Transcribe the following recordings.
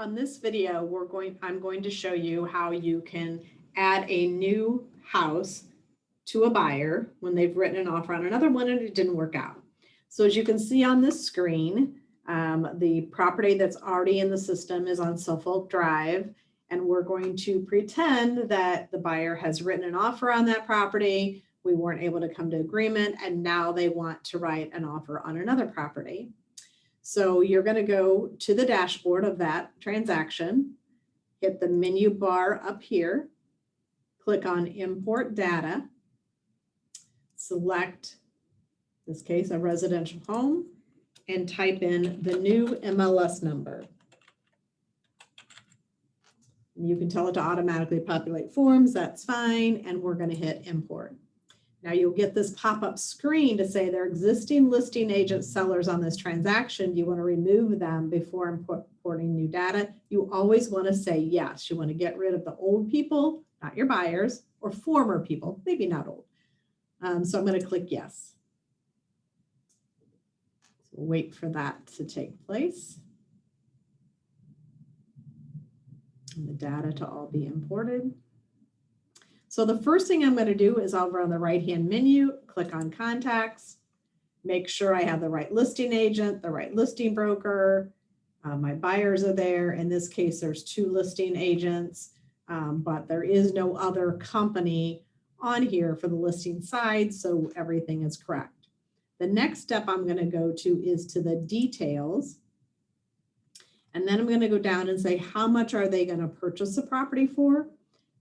On this video, I'm going to show you how you can add a new house to a buyer when they've written an offer on another one and it didn't work out. So as you can see on this screen, the property that's already in the system is on Suffolk Drive, and we're going to pretend that the buyer has written an offer on that property. We weren't able to come to agreement, and now they want to write an offer on another property. So you're going to go to the dashboard of that transaction, hit the menu bar up here, click on Import Data, select, in this case, a residential home, and type in the new MLS number. And you can tell it to automatically populate forms, that's fine, and we're going to hit Import. Now you'll get this pop-up screen to say there are existing listing agent sellers on this transaction. Do you want to remove them before importing new data? You always want to say yes. You want to get rid of the old people, not your buyers, or former people, maybe not old. So I'm going to click yes. So we'll wait for that to take place. And the data to all be imported. So the first thing I'm going to do is over on the right-hand menu, click on contacts, make sure I have the right listing agent, the right listing broker, my buyers are there. In this case, there's 2 listing agents, but there is no other company on here for the listing side, so everything is correct. The next step I'm going to go to is to the details. And then I'm going to go down and say, how much are they going to purchase the property for?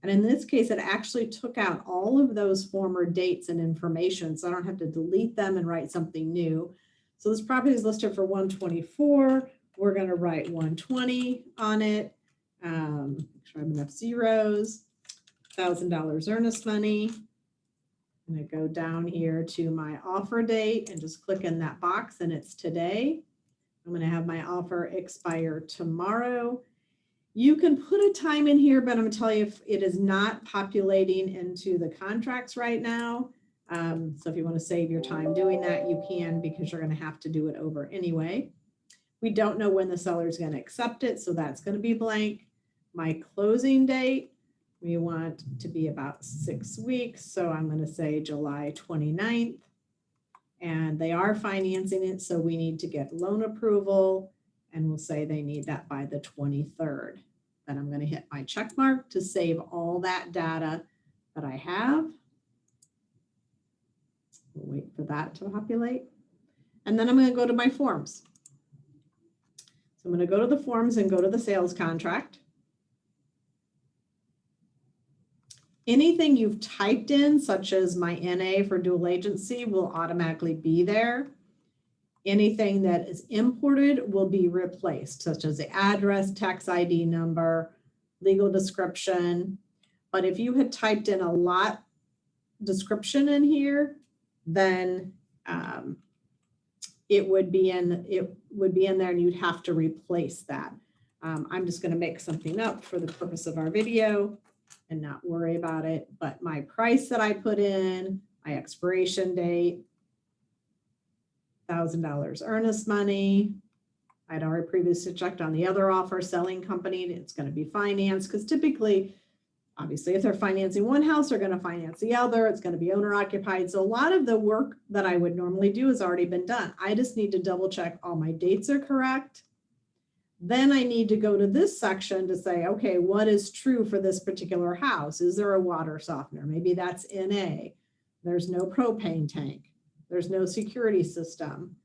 And in this case, it actually took out all of those former dates and information, so I don't have to delete them and write something new. So this property is listed for 124. We're going to write 120 on it. Make sure I have enough zeros. $1,000 earnest money. I'm going to go down here to my offer date and just click in that box, and it's today. I'm going to have my offer expire tomorrow. You can put a time in here, but I'm going to tell you if it is not populating into the contracts right now. So if you want to save your time doing that, you can, because you're going to have to do it over anyway. We don't know when the seller is going to accept it, so that's going to be blank. My closing date, we want to be about 6 weeks, so I'm going to say July 29th. And they are financing it, so we need to get loan approval. And we'll say they need that by the 23rd. Then I'm going to hit my check mark to save all that data that I have. We'll wait for that to populate. And then I'm going to go to my forms. So I'm going to go to the forms and go to the sales contract. Anything you've typed in, such as my NA for dual agency, will automatically be there. Anything that is imported will be replaced, such as the address, tax ID number, legal description. But if you had typed in a lot description in here, then it would be in there, and you'd have to replace that. I'm just going to make something up for the purpose of our video and not worry about it. But my price that I put in, my expiration date, $1,000 earnest money. I'd already previously checked on the other offer, selling company. It's going to be financed, because typically, obviously, if they're financing one house, they're going to finance the other. It's going to be owner occupied. So a lot of the work that I would normally do has already been done. I just need to double check all my dates are correct. Then I need to go to this section to say, okay, what is true for this particular house? Is there a water softener? Maybe that's NA. There's no propane tank. There's no security system.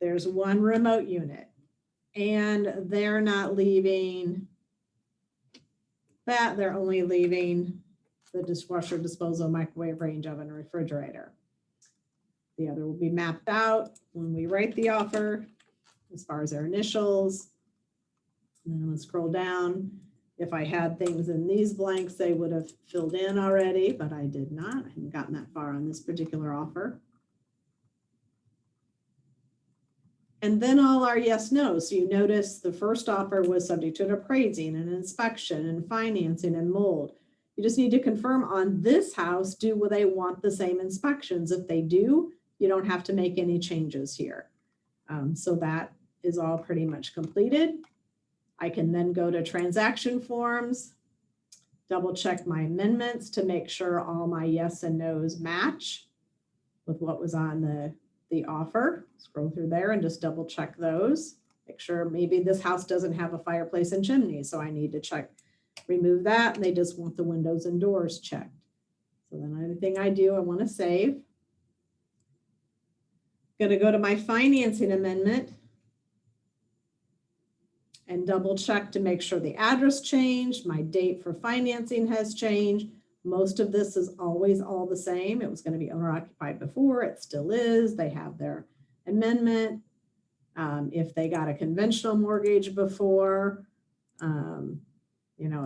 There's 1 remote unit. And they're not leaving that. They're only leaving the dishwasher, disposal, microwave, range oven, refrigerator. The other will be mapped out when we write the offer as far as their initials. And then I'm going to scroll down. If I had things in these blanks, they would have filled in already, but I did not. I haven't gotten that far on this particular offer. And then all our yes, no's. So you notice the first offer was subject to an appraising and inspection and financing and mold. You just need to confirm on this house, do they want the same inspections? If they do, you don't have to make any changes here. So that is all pretty much completed. I can then go to transaction forms, double check my amendments to make sure all my yes and no's match with what was on the offer. Scroll through there and just double check those. Make sure maybe this house doesn't have a fireplace and chimney, so I need to check, remove that, and they just want the windows and doors checked. So then everything I do, I want to save. Going to go to my financing amendment and double check to make sure the address changed, my date for financing has changed. Most of this is always all the same. It was going to be owner occupied before, it still is. They have their amendment. If they got a conventional mortgage before,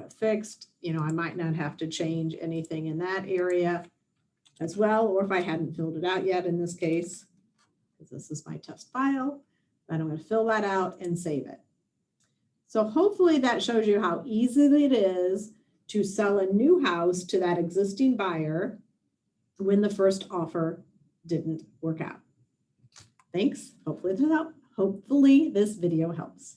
it fixed, I might not have to change anything in that area as well, or if I hadn't filled it out yet in this case, because this is my test file, then I'm going to fill that out and save it. So hopefully that shows you how easy it is to sell a new house to that existing buyer when the first offer didn't work out. Thanks. Hopefully this video helps.